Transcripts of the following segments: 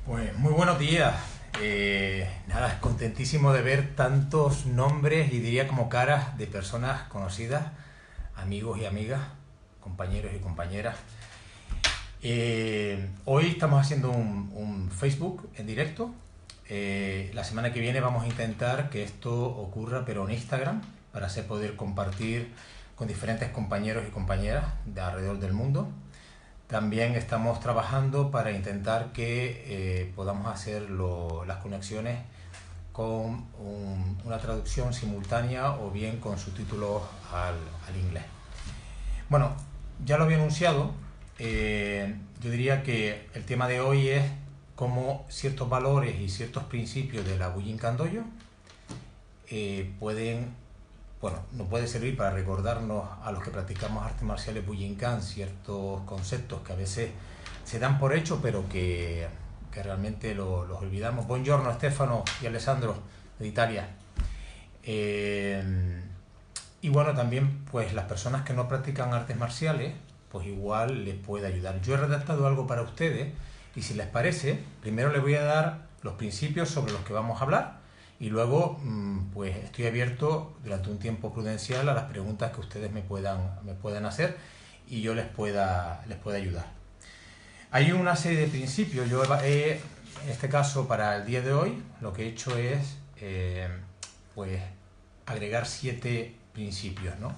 Pues muy buenos días. Nada, contentísimo de ver tantos nombres y diría como caras de personas conocidas, amigos y amigas, compañeros y compañeras. Hoy estamos haciendo un Facebook en directo. La semana que viene vamos a intentar que esto ocurra, pero en Instagram, para así poder compartir con diferentes compañeros y compañeras de alrededor del mundo. También estamos trabajando para intentar que podamos hacer las conexiones con una traducción simultánea o bien con subtítulos al inglés. Bueno, ya lo había anunciado. Yo diría que el tema de hoy es cómo ciertos valores y ciertos principios de la Bujinkan Dojo nos puede servir para recordarnos a los que practicamos artes marciales Bujinkan ciertos conceptos que a veces se dan por hecho, pero que realmente los olvidamos. Buongiorno, Stefano y Alessandro de Italia. Y bueno, también pues las personas que no practican artes marciales, pues igual les puede ayudar. Yo he redactado algo para ustedes y si les parece, primero les voy a dar los principios sobre los que vamos a hablar. Y luego, pues estoy abierto durante un tiempo prudencial a las preguntas que ustedes me puedan hacer y yo les pueda ayudar. Hay una serie de principios. Yo en este caso, para el día de hoy, lo que he hecho es pues agregar 7 principios, ¿no?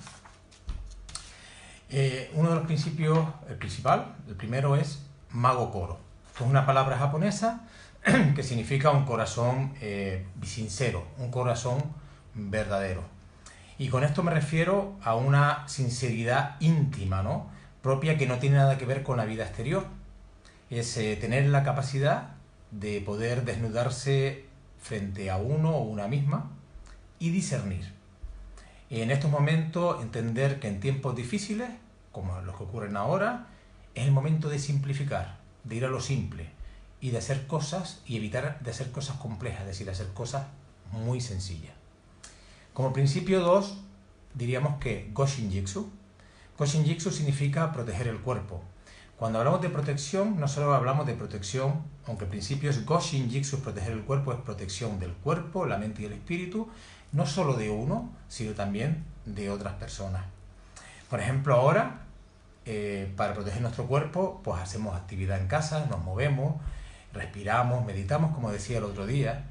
Uno de los principios, el principal, el primero es Mago Koro. Esto es una palabra japonesa que significa un corazón sincero, un corazón verdadero. Y con esto me refiero a una sinceridad íntima, ¿no? Propia, que no tiene nada que ver con la vida exterior. Es tener la capacidad de poder desnudarse frente a uno o una misma y discernir. Y en estos momentos entender que en tiempos difíciles, como los que ocurren ahora, es el momento de simplificar, de ir a lo simple y de hacer cosas y evitar de hacer cosas complejas, es decir, hacer cosas muy sencillas. Como principio 2, diríamos que Goshin Jitsu. Goshin Jitsu significa proteger el cuerpo. Cuando hablamos de protección, no solo hablamos de protección, aunque el principio es Goshin Jitsu, proteger el cuerpo, es protección del cuerpo, la mente y el espíritu, no solo de uno, sino también de otras personas. Por ejemplo, ahora, para proteger nuestro cuerpo, pues hacemos actividad en casa, nos movemos, respiramos, meditamos, como decía el otro día.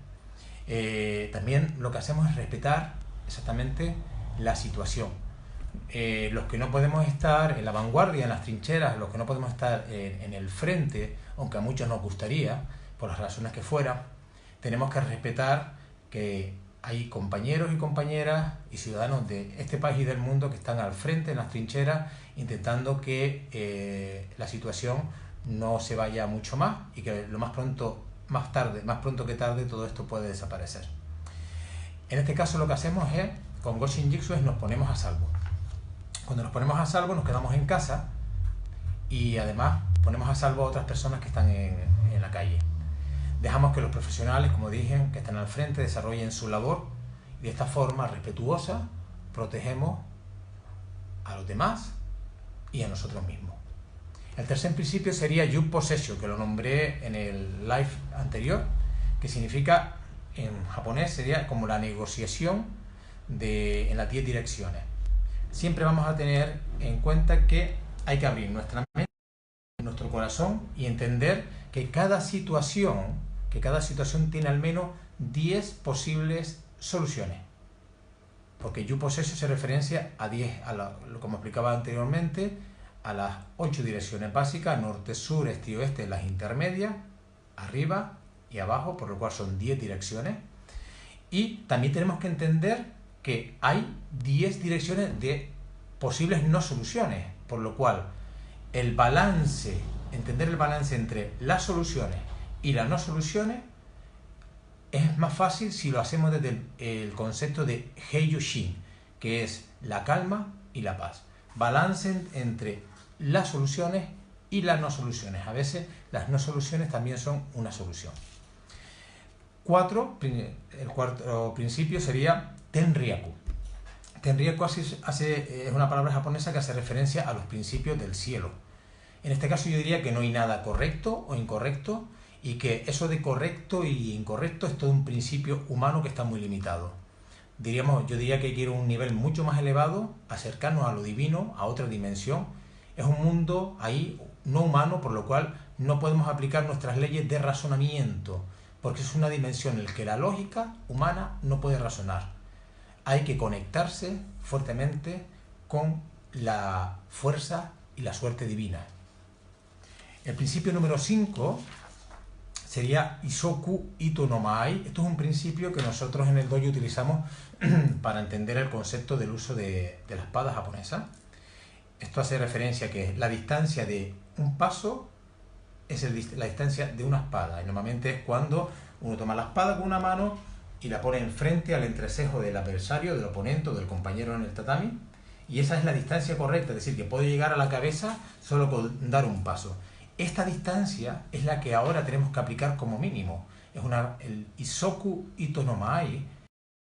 También lo que hacemos es respetar exactamente la situación. Los que no podemos estar en la vanguardia, en las trincheras, los que no podemos estar en el frente, aunque a muchos nos gustaría, por las razones que fuera, tenemos que respetar que hay compañeros y compañeras y ciudadanos de este país y del mundo que están al frente, en las trincheras, intentando que la situación no se vaya mucho más y que más pronto que tarde, todo esto puede desaparecer. En este caso lo que hacemos es, con Goshin Jitsu, nos ponemos a salvo. Cuando nos ponemos a salvo nos quedamos en casa y además ponemos a salvo a otras personas que están en la calle. Dejamos que los profesionales, como dije, que están al frente, desarrollen su labor y de esta forma respetuosa protegemos a los demás y a nosotros mismos. El tercer principio sería Yu Possessio, que lo nombré en el live anterior, que significa, en japonés, sería como la negociación en las 10 direcciones. Siempre vamos a tener en cuenta que hay que abrir nuestra mente, nuestro corazón y entender que cada situación tiene al menos 10 posibles soluciones. Porque Yu Possessio se referencia a 10, como explicaba anteriormente, a las 8 direcciones básicas: norte, sur, este y oeste, las intermedias, arriba y abajo, por lo cual son 10 direcciones. Y también tenemos que entender que hay 10 direcciones de posibles no soluciones, por lo cual entender el balance entre las soluciones y las no soluciones es más fácil si lo hacemos desde el concepto de Heiyushin, que es la calma y la paz. Balance entre las soluciones y las no soluciones. A veces las no soluciones también son una solución. El cuarto principio sería Tenryaku. Tenryaku es una palabra japonesa que hace referencia a los principios del cielo. En este caso yo diría que no hay nada correcto o incorrecto y que eso de correcto y incorrecto es todo un principio humano que está muy limitado. Yo diría que hay que ir a un nivel mucho más elevado, acercarnos a lo divino, a otra dimensión. Es un mundo ahí no humano, por lo cual no podemos aplicar nuestras leyes de razonamiento, porque es una dimensión en la que la lógica humana no puede razonar. Hay que conectarse fuertemente con la fuerza y la suerte divina. El principio número 5 sería Isoku Ito no Mai. Esto es un principio que nosotros en el dojo utilizamos para entender el concepto del uso de la espada japonesa. Esto hace referencia a que la distancia de un paso es la distancia de una espada. Y normalmente es cuando uno toma la espada con una mano y la pone enfrente al entrecejo del adversario, del oponente o del compañero en el tatami. Y esa es la distancia correcta, es decir, que puede llegar a la cabeza solo con dar un paso. Esta distancia es la que ahora tenemos que aplicar como mínimo. Es el Isoku Ito no Mai,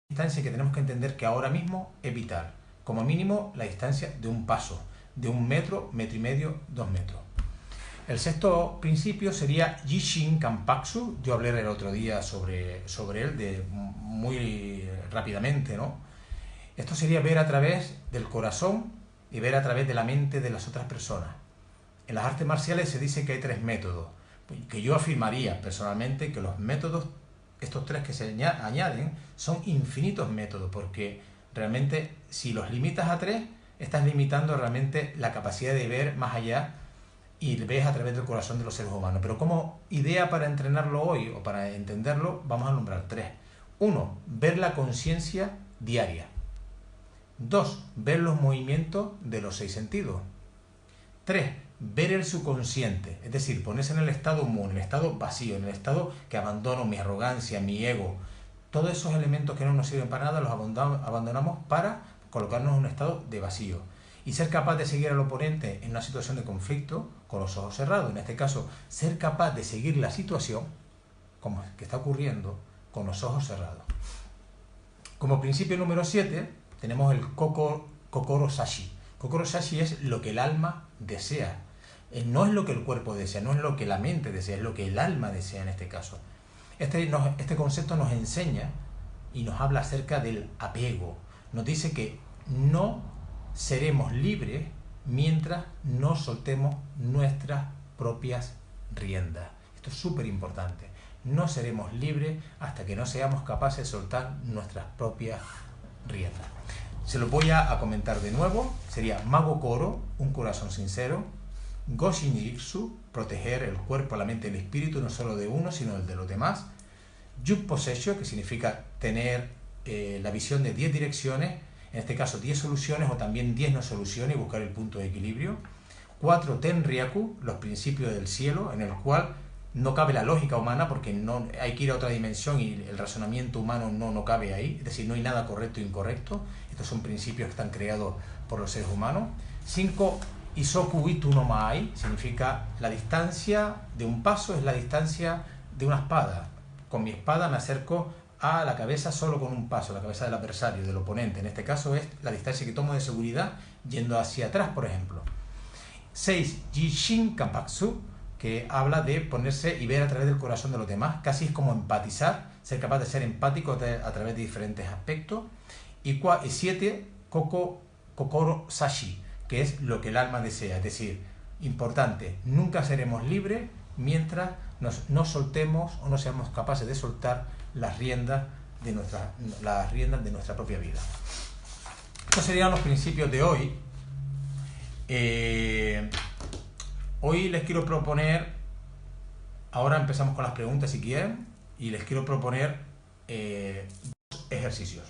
distancia que tenemos que entender que ahora mismo es vital. Como mínimo la distancia de un paso, de 1 metro, metro y medio, 2 metros. El sexto principio sería Jishin Kanpatsu. Yo hablé el otro día sobre él muy rápidamente, ¿no? Esto sería ver a través del corazón y ver a través de la mente de las otras personas. En las artes marciales se dice que hay 3 métodos, que yo afirmaría personalmente que los métodos, estos 3 que se añaden, son infinitos métodos, porque realmente si los limitas a 3, estás limitando realmente la capacidad de ver más allá y ves a través del corazón de los seres humanos. Pero como idea para entrenarlo hoy o para entenderlo, vamos a nombrar 3. 1. Ver la conciencia diaria. 2. Ver los movimientos de los 6 sentidos. 3. Ver el subconsciente, es decir, ponerse en el estado común, en el estado vacío, en el estado que abandono mi arrogancia, mi ego. Todos esos elementos que no nos sirven para nada los abandonamos para colocarnos en un estado de vacío. Y ser capaz de seguir al oponente en una situación de conflicto con los ojos cerrados. En este caso, ser capaz de seguir la situación como que está ocurriendo con los ojos cerrados. Como principio número 7 tenemos el Kokoro Sashi. Kokoro Sashi es lo que el alma desea. No es lo que el cuerpo desea, no es lo que la mente desea, es lo que el alma desea en este caso. Este concepto nos enseña y nos habla acerca del apego. Nos dice que no seremos libres mientras no soltemos nuestras propias riendas. Esto es súper importante. No seremos libres hasta que no seamos capaces de soltar nuestras propias riendas. Se lo voy a comentar de nuevo. Sería Mago Koro, un corazón sincero. Goshin Jitsu, proteger el cuerpo, la mente y el espíritu, no solo de uno, sino el de los demás. Yuk Posesho, que significa tener la visión de 10 direcciones, en este caso 10 soluciones o también 10 no soluciones y buscar el punto de equilibrio. 4. Tenryaku, los principios del cielo, en el cual no cabe la lógica humana porque no, hay que ir a otra dimensión y el razonamiento humano no cabe ahí, es decir, no hay nada correcto e incorrecto. Estos son principios que están creados por los seres humanos. 5. Isoku Ito no Mai, significa la distancia de un paso es la distancia de una espada. Con mi espada me acerco a la cabeza solo con un paso, la cabeza del adversario, del oponente. En este caso es la distancia que tomo de seguridad yendo hacia atrás, por ejemplo. 6. Jishin Kanpatsu, que habla de ponerse y ver a través del corazón de los demás. Casi es como empatizar, ser capaz de ser empático a través de diferentes aspectos. Y 7. Kokoro Sashi, que es lo que el alma desea. Es decir, importante, nunca seremos libres mientras no soltemos o no seamos capaces de soltar las riendas de nuestra propia vida. Estos serían los principios de hoy. Hoy les quiero proponer, ahora empezamos con las preguntas si quieren, y les quiero proponer 2 ejercicios.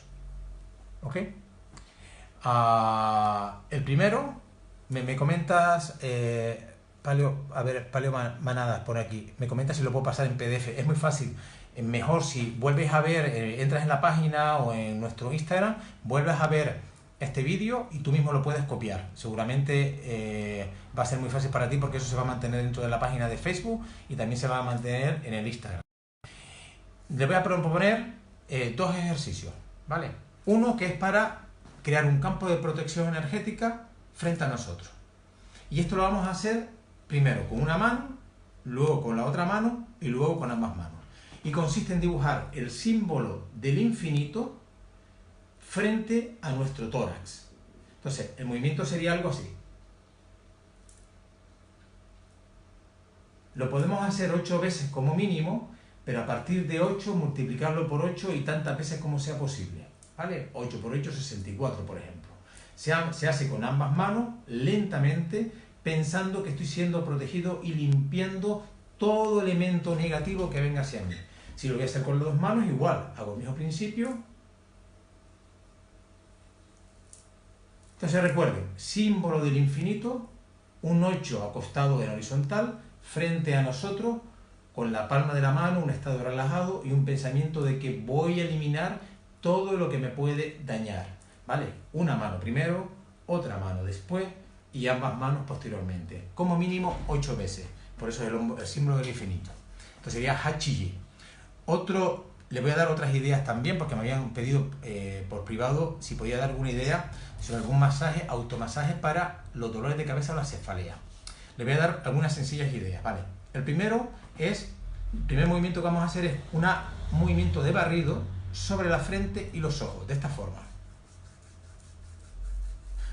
¿Ok? El primero, me comentas, Paleo Manadas por aquí, me comentas si lo puedo pasar en PDF. Es muy fácil. Mejor si vuelves a ver, entras en la página o en nuestro Instagram, vuelves a ver este vídeo y tú mismo lo puedes copiar. Seguramente va a ser muy fácil para ti porque eso se va a mantener dentro de la página de Facebook y también se va a mantener en el Instagram. Les voy a proponer 2 ejercicios, ¿vale? Uno que es para crear un campo de protección energética frente a nosotros. Y esto lo vamos a hacer primero con una mano, luego con la otra mano y luego con ambas manos. Y consiste en dibujar el símbolo del infinito frente a nuestro tórax. Entonces, el movimiento sería algo así. Lo podemos hacer 8 veces como mínimo, pero a partir de 8 multiplicarlo por 8 y tantas veces como sea posible. ¿Vale? 8 por 8, 64, por ejemplo. Se hace con ambas manos, lentamente, pensando que estoy siendo protegido y limpiando todo elemento negativo que venga hacia mí. Si lo voy a hacer con las dos manos, igual, hago el mismo principio. Entonces recuerden, símbolo del infinito, un 8 acostado en horizontal, frente a nosotros, con la palma de la mano, un estado relajado y un pensamiento de que voy a eliminar todo lo que me puede dañar. ¿Vale? Una mano primero, otra mano después y ambas manos posteriormente. Como mínimo 8 veces. Por eso es el símbolo del infinito. Entonces sería Hachiji. Le voy a dar otras ideas también, porque me habían pedido por privado si podía dar alguna idea sobre algún masaje, automasaje para los dolores de cabeza o la cefalea. Le voy a dar algunas sencillas ideas, ¿vale? El primer movimiento que vamos a hacer es un movimiento de barrido sobre la frente y los ojos, de esta forma.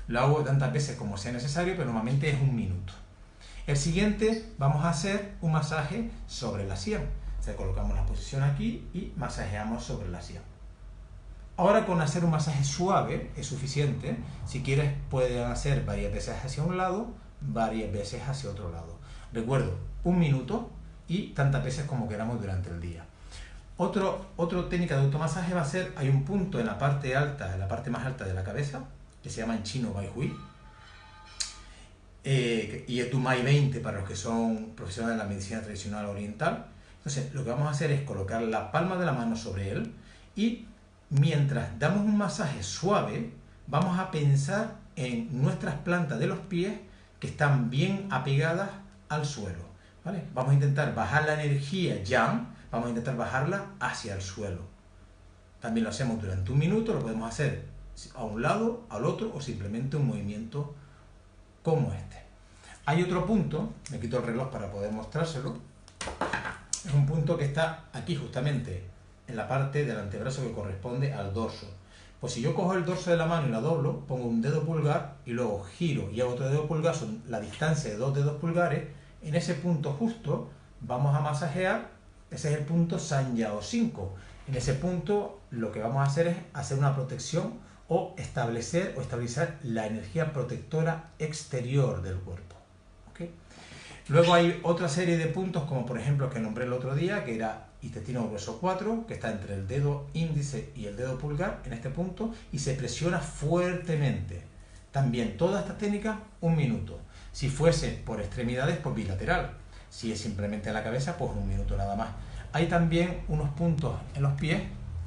Lo hago tantas veces como sea necesario, pero normalmente es 1 minuto. El siguiente, vamos a hacer un masaje sobre la sien. O sea, colocamos la posición aquí y masajeamos sobre la sien. Ahora, con hacer un masaje suave es suficiente. Si quieres, pueden hacer varias veces hacia un lado, varias veces hacia otro lado. Recuerdo, 1 minuto y tantas veces como queramos durante el día. Otra técnica de automasaje va a ser, hay un punto en la parte alta, en la parte más alta de la cabeza, que se llama en chino Bai Hui, y es Tumai 20 para los que son profesionales de la medicina tradicional oriental. Entonces, lo que vamos a hacer es colocar la palma de la mano sobre él y mientras damos un masaje suave, vamos a pensar en nuestras plantas de los pies que están bien apegadas al suelo. ¿Vale? Vamos a intentar bajar la energía yang, vamos a intentar bajarla hacia el suelo. También lo hacemos durante 1 minuto, lo podemos hacer a un lado, al otro o simplemente un movimiento como este. Hay otro punto, me quito el reloj para poder mostrárselo. Es un punto que está aquí justamente en la parte del antebrazo que corresponde al dorso. Pues si yo cojo el dorso de la mano y la doblo, pongo un dedo pulgar y luego giro y hago otro dedo pulgar, son la distancia de 2 dedos pulgares, en ese punto justo vamos a masajear, ese es el punto Sanyao 5. En ese punto lo que vamos a hacer es hacer una protección o estabilizar la energía protectora exterior del cuerpo. ¿Okay? Luego hay otra serie de puntos, como por ejemplo que nombré el otro día, que era intestino grueso 4, que está entre el dedo índice y el dedo pulgar, en este punto, y se presiona fuertemente. También todas estas técnicas, 1 minuto. Si fuese por extremidades, pues bilateral. Si es simplemente en la cabeza, pues 1 minuto nada más. Hay también unos puntos en los pies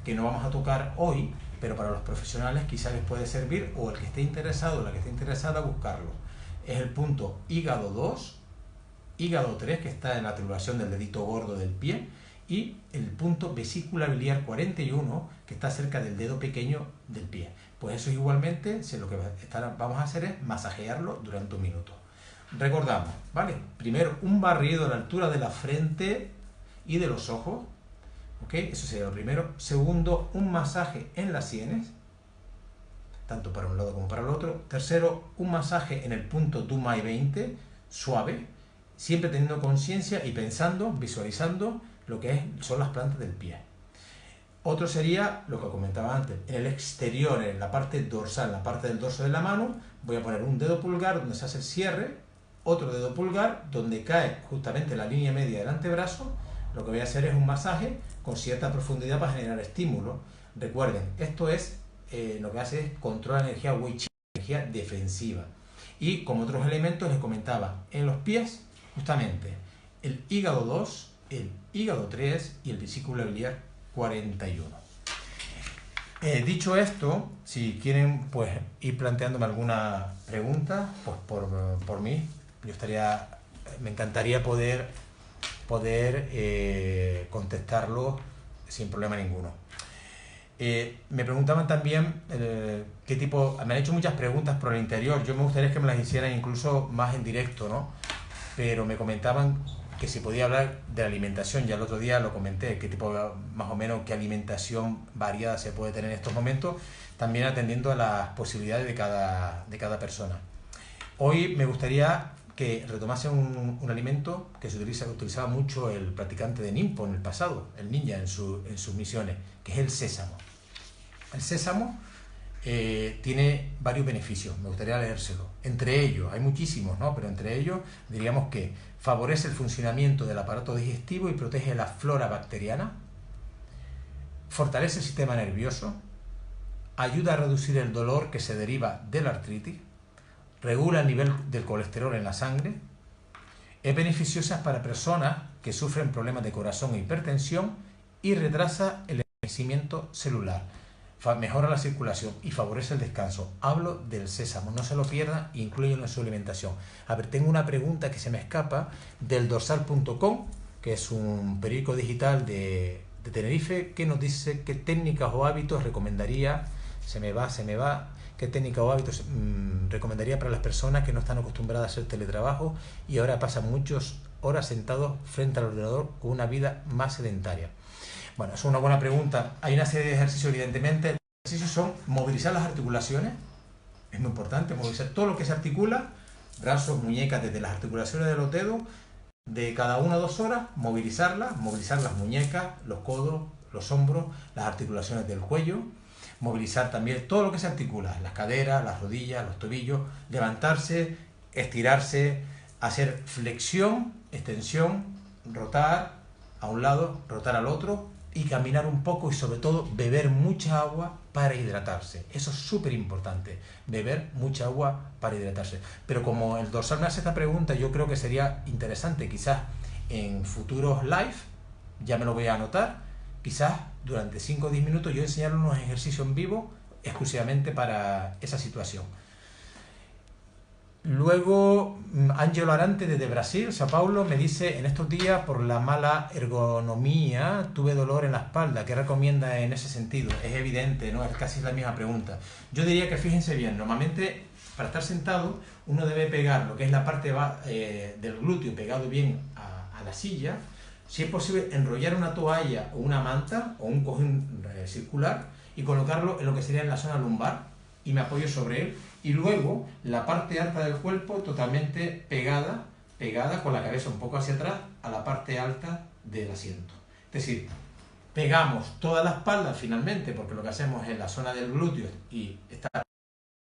que no vamos a tocar hoy, pero para los profesionales quizá les puede servir, o el que esté interesado o la que esté interesada, buscarlo. Es el punto hígado 2, hígado 3, que está en la tubulación del dedito gordo del pie, y el punto vesícula biliar 41, que está cerca del dedo pequeño del pie. Pues eso igualmente, lo que vamos a hacer es masajearlo durante 1 minuto. Recordamos, ¿vale? Primero, un barrido a la altura de la frente y de los ojos, ¿ok? Eso sería lo primero. Segundo, un masaje en las sienes, tanto para un lado como para el otro. Tercero, un masaje en el punto Tumai 20, suave, siempre teniendo conciencia y pensando, visualizando lo que son las plantas del pie. Otro sería lo que comentaba antes, en el exterior, en la parte dorsal, en la parte del dorso de la mano, voy a poner un dedo pulgar donde se hace el cierre, otro dedo pulgar donde cae justamente la línea media del antebrazo. Lo que voy a hacer es un masaje con cierta profundidad para generar estímulo. Recuerden, esto es lo que hace es controlar la energía Wei Qi, energía defensiva. Y como otros elementos les comentaba, en los pies, justamente, el hígado 2, el hígado 3 y el vesícula biliar 41. Dicho esto, si quieren pues ir planteándome alguna pregunta, pues por mí, me encantaría poder contestarlo sin problema ninguno. Me preguntaban también qué tipo, me han hecho muchas preguntas por el interior, yo me gustaría que me las hicieran incluso más en directo, ¿no? pero me comentaban que se podía hablar de la alimentación. Ya el otro día lo comenté, qué tipo, más o menos, qué alimentación variada se puede tener en estos momentos, también atendiendo a las posibilidades de cada persona. Hoy me gustaría que retomase un alimento que utilizaba mucho el practicante de Nimpo en el pasado, el ninja en sus misiones, que es el sésamo. El sésamo tiene varios beneficios, me gustaría leérselo. Entre ellos, hay muchísimos, ¿no? Pero entre ellos diríamos que favorece el funcionamiento del aparato digestivo y protege la flora bacteriana, fortalece el sistema nervioso, ayuda a reducir el dolor que se deriva de la artritis, regula el nivel del colesterol en la sangre, es beneficiosa para personas que sufren problemas de corazón e hipertensión y retrasa el envejecimiento celular, mejora la circulación y favorece el descanso. Hablo del sésamo, no se lo pierda, inclúyelo en su alimentación. A ver, tengo una pregunta que se me escapa del dorsal.com, que es un periódico digital de Tenerife, que nos dice qué técnicas o hábitos recomendaría, qué técnicas o hábitos recomendaría para las personas que no están acostumbradas a hacer teletrabajo y ahora pasan muchas horas sentados frente al ordenador con una vida más sedentaria. Bueno, es una buena pregunta. Hay una serie de ejercicios, evidentemente. Los ejercicios son movilizar las articulaciones, es muy importante, movilizar todo lo que se articula, brazos, muñecas, desde las articulaciones de los dedos, de cada 1 a 2 horas, movilizar las muñecas, los codos, los hombros, las articulaciones del cuello, movilizar también todo lo que se articula, las caderas, las rodillas, los tobillos, levantarse, estirarse, hacer flexión, extensión, rotar a un lado, rotar al otro y caminar un poco y sobre todo beber mucha agua para hidratarse. Eso es súper importante, beber mucha agua para hidratarse. Pero como el dorsal me hace esta pregunta, yo creo que sería interesante quizás en futuros live, ya me lo voy a anotar, quizás durante 5 o 10 minutos yo enseñarle unos ejercicios en vivo exclusivamente para esa situación. Luego, Ángelo Arante desde Brasil, Sao Paulo, me dice: en estos días por la mala ergonomía tuve dolor en la espalda. ¿Qué recomienda en ese sentido? Es evidente, ¿no? Es casi la misma pregunta. Yo diría que fíjense bien, normalmente para estar sentado uno debe pegar lo que es la parte del glúteo pegado bien a la silla. Si es posible, enrollar una toalla o una manta o un cojín circular y colocarlo en lo que sería en la zona lumbar y me apoyo sobre él. Y luego la parte alta del cuerpo totalmente pegada con la cabeza un poco hacia atrás a la parte alta del asiento. Es decir, pegamos toda la espalda finalmente, porque lo que hacemos es la zona del glúteo y está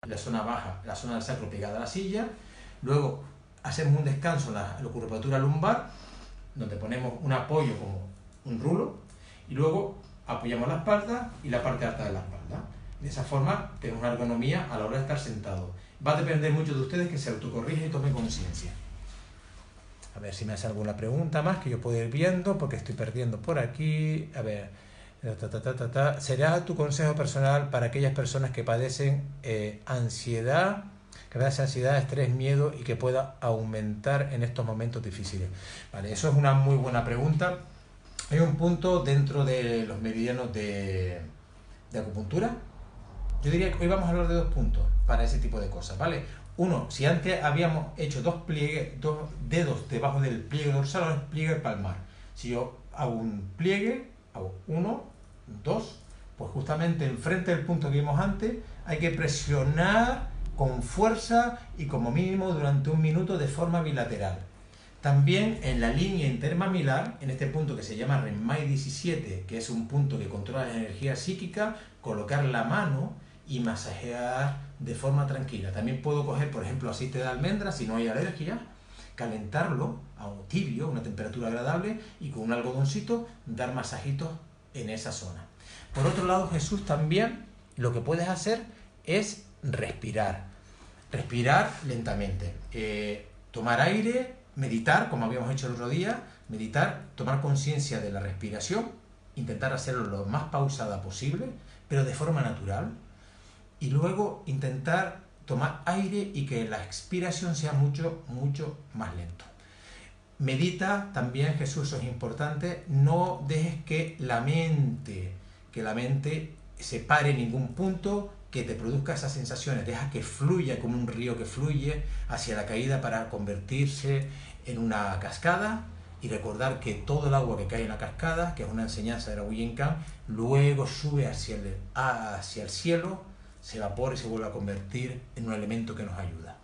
la zona baja, la zona del sacro pegada a la silla. Luego hacemos un descanso en la curvatura lumbar, donde ponemos un apoyo como un rulo, y luego apoyamos la espalda y la parte alta de la espalda. De esa forma tenemos una ergonomía a la hora de estar sentado. Va a depender mucho de ustedes que se autocorrija y tome conciencia. A ver si me hace alguna pregunta más que yo puedo ir viendo, porque estoy perdiendo por aquí. A ver, ¿será tu consejo personal para aquellas personas que padecen ansiedad, estrés, miedo y que pueda aumentar en estos momentos difíciles? Vale, eso es una muy buena pregunta. Hay un punto dentro de los meridianos de acupuntura. Yo diría que hoy vamos a hablar de 2 puntos para ese tipo de cosas, ¿vale? Uno, si antes habíamos hecho 2 dedos debajo del pliegue dorsal, ahora es pliegue palmar. Si yo hago un pliegue, hago 1, 2, pues justamente enfrente del punto que vimos antes, hay que presionar con fuerza y como mínimo durante 1 minuto de forma bilateral. También en la línea intermamilar, en este punto que se llama Renmai 17, que es un punto que controla la energía psíquica, colocar la mano y masajear de forma tranquila. También puedo coger, por ejemplo, aceite de almendra si no hay alergia, calentarlo a un tibio, una temperatura agradable, y con un algodoncito dar masajitos en esa zona. Por otro lado, Jesús, también lo que puedes hacer es respirar lentamente, tomar aire, meditar, como habíamos hecho el otro día, meditar, tomar conciencia de la respiración, intentar hacerlo lo más pausada posible, pero de forma natural, y luego intentar tomar aire y que la expiración sea mucho más lento. Medita también, Jesús, eso es importante, no dejes que la mente se pare en ningún punto, que te produzca esas sensaciones, deja que fluya como un río que fluye hacia la caída para convertirse en una cascada y recordar que todo el agua que cae en la cascada, que es una enseñanza de la Bujinkan, luego sube hacia el cielo, se evapora y se vuelve a convertir en un elemento que nos ayuda.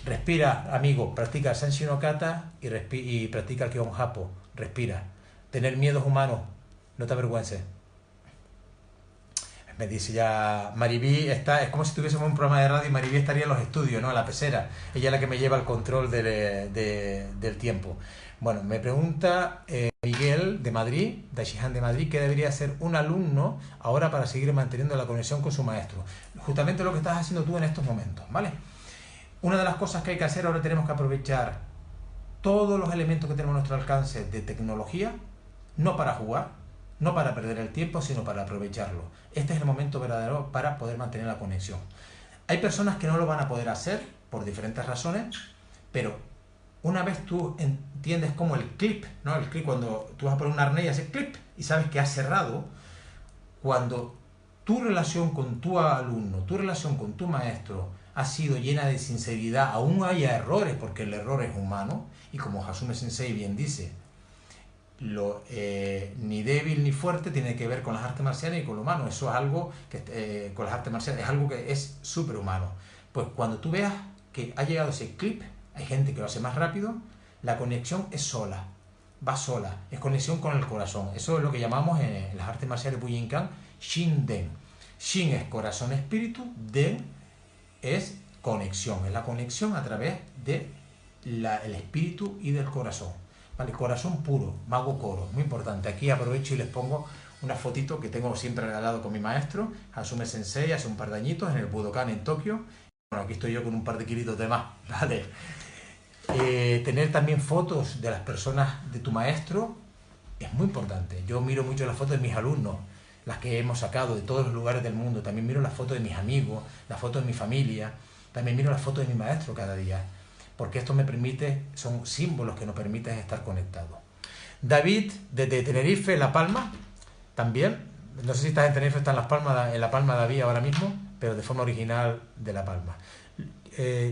Respira, amigo, practica el Senshin no Kata y practica el Kihon Hapo. Respira. Tener miedos humanos, no te avergüences. Me dice ya, Maribí está, es como si tuviésemos un programa de radio y Maribí estaría en los estudios, ¿no? En la pecera. Ella es la que me lleva el control del tiempo. Bueno, me pregunta Miguel de Madrid, Daishihan de Madrid, ¿qué debería hacer un alumno ahora para seguir manteniendo la conexión con su maestro? Justamente lo que estás haciendo tú en estos momentos, ¿vale? Una de las cosas que hay que hacer ahora, tenemos que aprovechar todos los elementos que tenemos a nuestro alcance de tecnología, no para jugar, no para perder el tiempo, sino para aprovecharlo. Este es el momento verdadero para poder mantener la conexión. Hay personas que no lo van a poder hacer por diferentes razones, pero una vez tú entiendes como el clip, ¿no? El clip, cuando tú vas a poner un arnés y hace clip y sabes que has cerrado, cuando tu relación con tu alumno, tu relación con tu maestro ha sido llena de sinceridad, aún haya errores, porque el error es humano, y como Hasume Sensei bien dice, ni débil ni fuerte tiene que ver con las artes marciales y con lo humano. Eso es algo que con las artes marciales es algo que es súper humano. Pues cuando tú veas que ha llegado ese clip, hay gente que lo hace más rápido, la conexión es sola, va sola, es conexión con el corazón. Eso es lo que llamamos en las artes marciales Bujinkan Shin-Den. Shin es corazón espíritu, Den es conexión, es la conexión a través de el espíritu y del corazón. Vale, corazón puro, Mago Koro, muy importante. Aquí aprovecho y les pongo una fotito que tengo siempre regalado con mi maestro, Hasume Sensei, hace un par de añitos en el Budokan en Tokio. Bueno, aquí estoy yo con un par de kilitos de más, ¿vale? Tener también fotos de las personas de tu maestro es muy importante. Yo miro mucho las fotos de mis alumnos, las que hemos sacado de todos los lugares del mundo. También miro las fotos de mis amigos, las fotos de mi familia. También miro las fotos de mi maestro cada día, porque esto me permite, son símbolos que nos permiten estar conectados. David, desde Tenerife, La Palma, también. No sé si estás en Tenerife, está en La Palma David ahora mismo, pero de forma original de La Palma.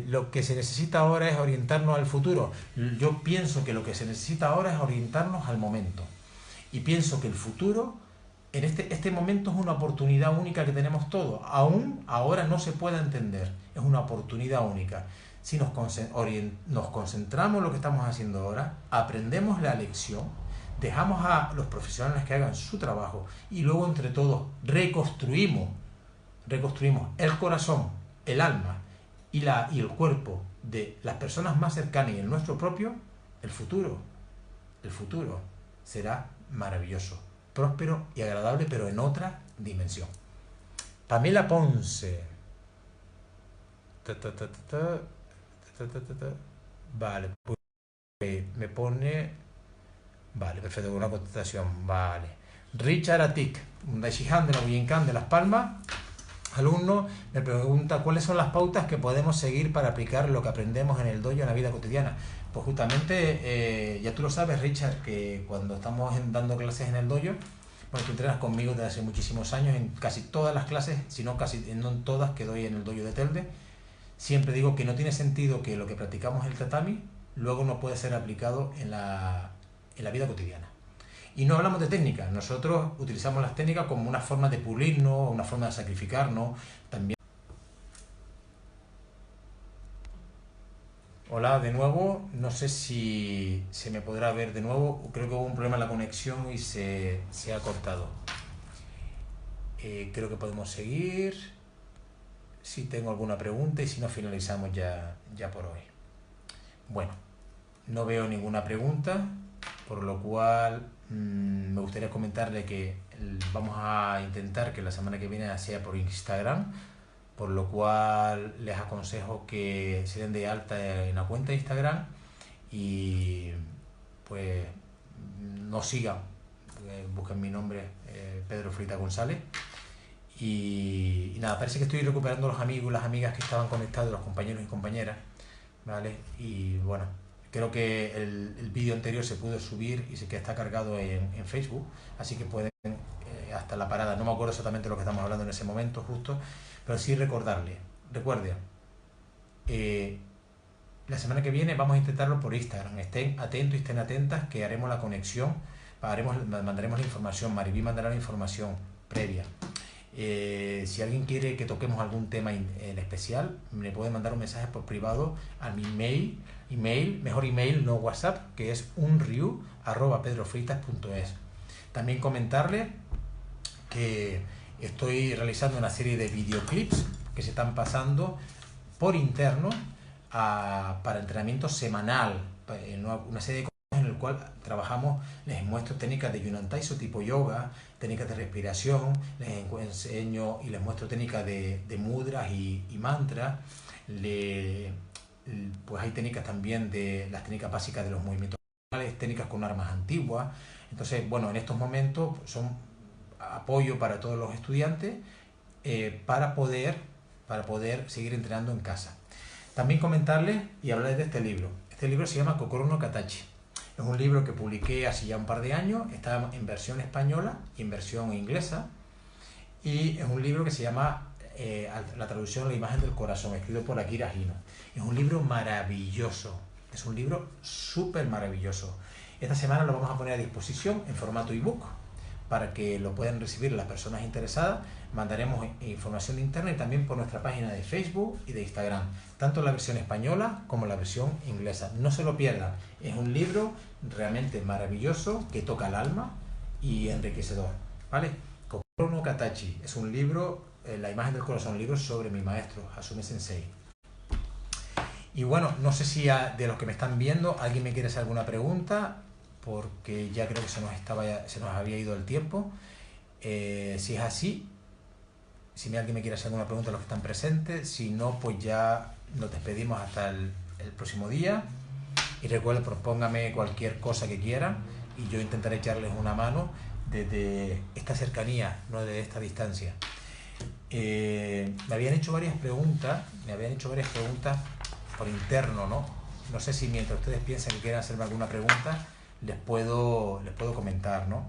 Lo que se necesita ahora es orientarnos al futuro. Yo pienso que lo que se necesita ahora es orientarnos al momento. Y pienso que el futuro, en este momento, es una oportunidad única que tenemos todos. Aún ahora no se puede entender. Es una oportunidad única. Si nos concentramos en lo que estamos haciendo ahora, aprendemos la lección, dejamos a los profesionales que hagan su trabajo y luego entre todos reconstruimos el corazón, el alma y el cuerpo de las personas más cercanas y el nuestro propio, el futuro será maravilloso, próspero y agradable, pero en otra dimensión. Pamela Ponce. Vale, pues me pone... Vale, perfecto, una contestación. Vale. Richard Atik, un Daishihan de la Bujinkan de Las Palmas, alumno, me pregunta cuáles son las pautas que podemos seguir para aplicar lo que aprendemos en el dojo en la vida cotidiana. Pues justamente, ya tú lo sabes, Richard, que cuando estamos dando clases en el dojo, bueno, tú entrenas conmigo desde hace muchísimos años en casi todas las clases, si no en todas que doy en el dojo de Telde. Siempre digo que no tiene sentido que lo que practicamos en el tatami luego no puede ser aplicado en la vida cotidiana. Y no hablamos de técnicas, nosotros utilizamos las técnicas como una forma de pulirnos, una forma de sacrificarnos. También. Hola, de nuevo, no sé si se me podrá ver de nuevo, creo que hubo un problema en la conexión y se ha cortado. Creo que podemos seguir. Si tengo alguna pregunta y si no, finalizamos ya por hoy. Bueno, no veo ninguna pregunta, por lo cual me gustaría comentarle que vamos a intentar que la semana que viene sea por Instagram, por lo cual les aconsejo que se den de alta en la cuenta de Instagram y pues nos sigan, busquen mi nombre, Pedro Frita González. Y nada, parece que estoy recuperando los amigos y las amigas que estaban conectados, los compañeros y compañeras, ¿vale? Y bueno, creo que el vídeo anterior se pudo subir y que está cargado en Facebook, así que pueden hasta la parada, no me acuerdo exactamente lo que estamos hablando en ese momento justo, pero sí recuerde, La semana que viene vamos a intentarlo por Instagram. Estén atentos y estén atentas que haremos la conexión, mandaremos la información, Mariví mandará la información previa. Si alguien quiere que toquemos algún tema en especial, me puede mandar un mensaje por privado a mi email, mejor email, no WhatsApp, que es unriu@pedrofreitas.es. También comentarle que estoy realizando una serie de videoclips que se están pasando por interno para entrenamiento semanal, una serie de cosas en el cual trabajamos, les muestro técnicas de Yunnan Taiso tipo yoga, técnicas de respiración, les enseño y les muestro técnicas de mudras y mantras, pues hay técnicas también de las técnicas básicas de los movimientos, técnicas con armas antiguas. Entonces, bueno, en estos momentos son apoyo para todos los estudiantes para poder seguir entrenando en casa. También comentarles y hablarles de este libro. Este libro se llama Kokoro no Katachi. Es un libro que publiqué hace ya un par de años, está en versión española y en versión inglesa, y es un libro que se llama, la traducción, La imagen del corazón, escrito por Akira Hino. Es un libro maravilloso, es un libro súper maravilloso. Esta semana lo vamos a poner a disposición en formato ebook para que lo puedan recibir las personas interesadas. Mandaremos información de internet y también por nuestra página de Facebook y de Instagram, tanto la versión española como la versión inglesa. No se lo pierdan, es un libro realmente maravilloso que toca el alma y enriquecedor, ¿vale? Kokoro no Katachi es un libro, La imagen del corazón, un libro sobre mi maestro, Hasume Sensei. Y bueno, no sé si de los que me están viendo alguien me quiere hacer alguna pregunta, porque ya creo que se nos había ido el tiempo. Si es así, si alguien me quiere hacer alguna pregunta a los que están presentes, si no, pues ya nos despedimos hasta el próximo día. Y recuerden, propóngame cualquier cosa que quieran y yo intentaré echarles una mano desde esta cercanía, no desde esta distancia. Me habían hecho varias preguntas por interno, ¿no? No sé si mientras ustedes piensan que quieren hacerme alguna pregunta, les puedo comentar, ¿no?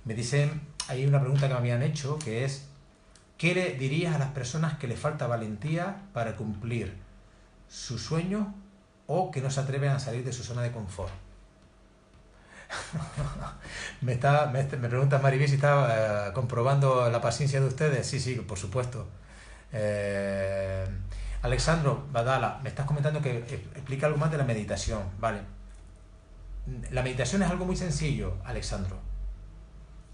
Me dicen, hay una pregunta que me habían hecho, que es: ¿qué le dirías a las personas que les falta valentía para cumplir sus sueños o que no se atreven a salir de su zona de confort? me pregunta Mariví si está comprobando la paciencia de ustedes. Sí, por supuesto. Alexandro Badala, me estás comentando que explica algo más de la meditación. Vale. La meditación es algo muy sencillo, Alexandro.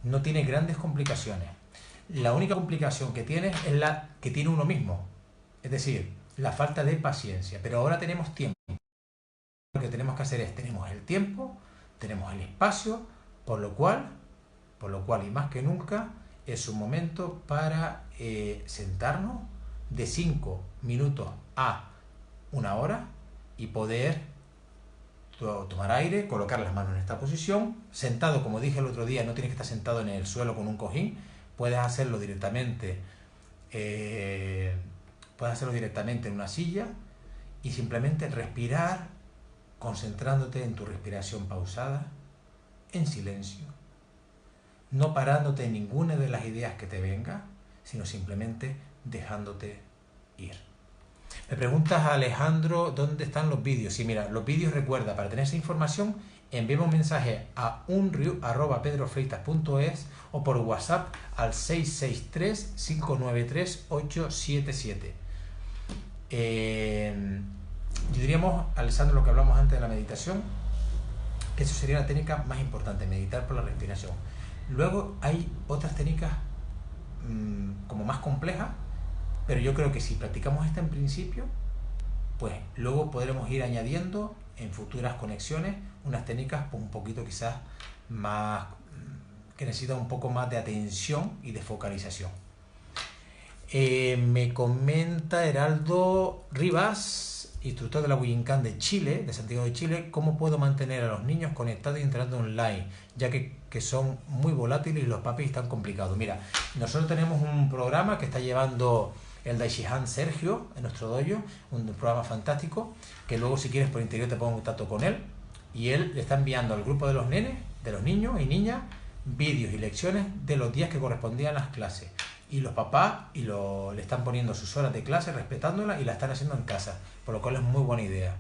No tiene grandes complicaciones. La única complicación que tiene es la que tiene uno mismo. Es decir, la falta de paciencia. Pero ahora tenemos tiempo. Lo que tenemos que hacer es, tenemos el tiempo, tenemos el espacio, por lo cual y más que nunca, es un momento para sentarnos de 5 minutos a 1 hora y poder tomar aire, colocar las manos en esta posición, sentado, como dije el otro día, no tienes que estar sentado en el suelo con un cojín, puedes hacerlo directamente en una silla y simplemente respirar, concentrándote en tu respiración pausada, en silencio, no parándote en ninguna de las ideas que te venga, sino simplemente dejándote ir. Me preguntas, Alejandro, ¿dónde están los vídeos? Sí, mira, los vídeos, recuerda, para tener esa información, envíame un mensaje a unriu@pedrofreitas.es o por WhatsApp al 663-593-877. Diríamos, Alessandro, lo que hablamos antes de la meditación, que eso sería la técnica más importante, meditar por la respiración. Luego hay otras técnicas como más complejas, pero yo creo que si practicamos esta en principio, pues luego podremos ir añadiendo en futuras conexiones unas técnicas pues, un poquito quizás más, que necesitan un poco más de atención y de focalización. Me comenta Heraldo Rivas, instructor de la Bujinkan de Chile, de Santiago de Chile, ¿cómo puedo mantener a los niños conectados y entrenando online, ya que son muy volátiles y los papis están complicados? Mira, nosotros tenemos un programa que está llevando el Daishihan Sergio en nuestro dojo, un programa fantástico, que luego si quieres por interior te pongo en contacto con él, y él le está enviando al grupo de los nenes, de los niños y niñas, vídeos y lecciones de los días que correspondían a las clases. y los papás le están poniendo sus horas de clase, respetándolas y la están haciendo en casa, por lo cual es muy buena idea.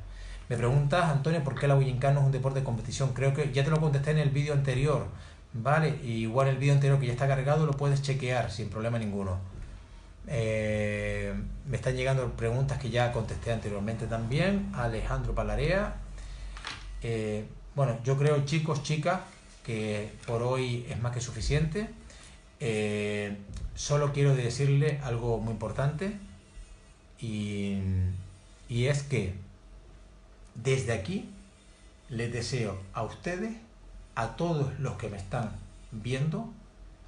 Me preguntas, Antonio, ¿por qué la Bujinkan no es un deporte de competición? Creo que ya te lo contesté en el vídeo anterior, ¿vale? Y igual el vídeo anterior que ya está cargado lo puedes chequear sin problema ninguno. Me están llegando preguntas que ya contesté anteriormente también. Alejandro Palarea. Bueno, yo creo, chicos, chicas, que por hoy es más que suficiente. Solo quiero decirle algo muy importante y es que desde aquí les deseo a ustedes, a todos los que me están viendo,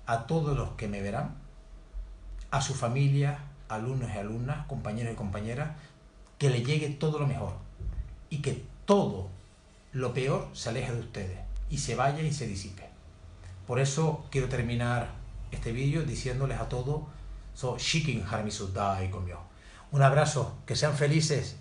a todos los que me verán, a su familia, alumnos y alumnas, compañeros y compañeras, que le llegue todo lo mejor y que todo lo peor se aleje de ustedes y se vaya y se disipe. Por eso quiero terminar este vídeo diciéndoles a todos, so shikin harmisudai conmigo. Un abrazo, que sean felices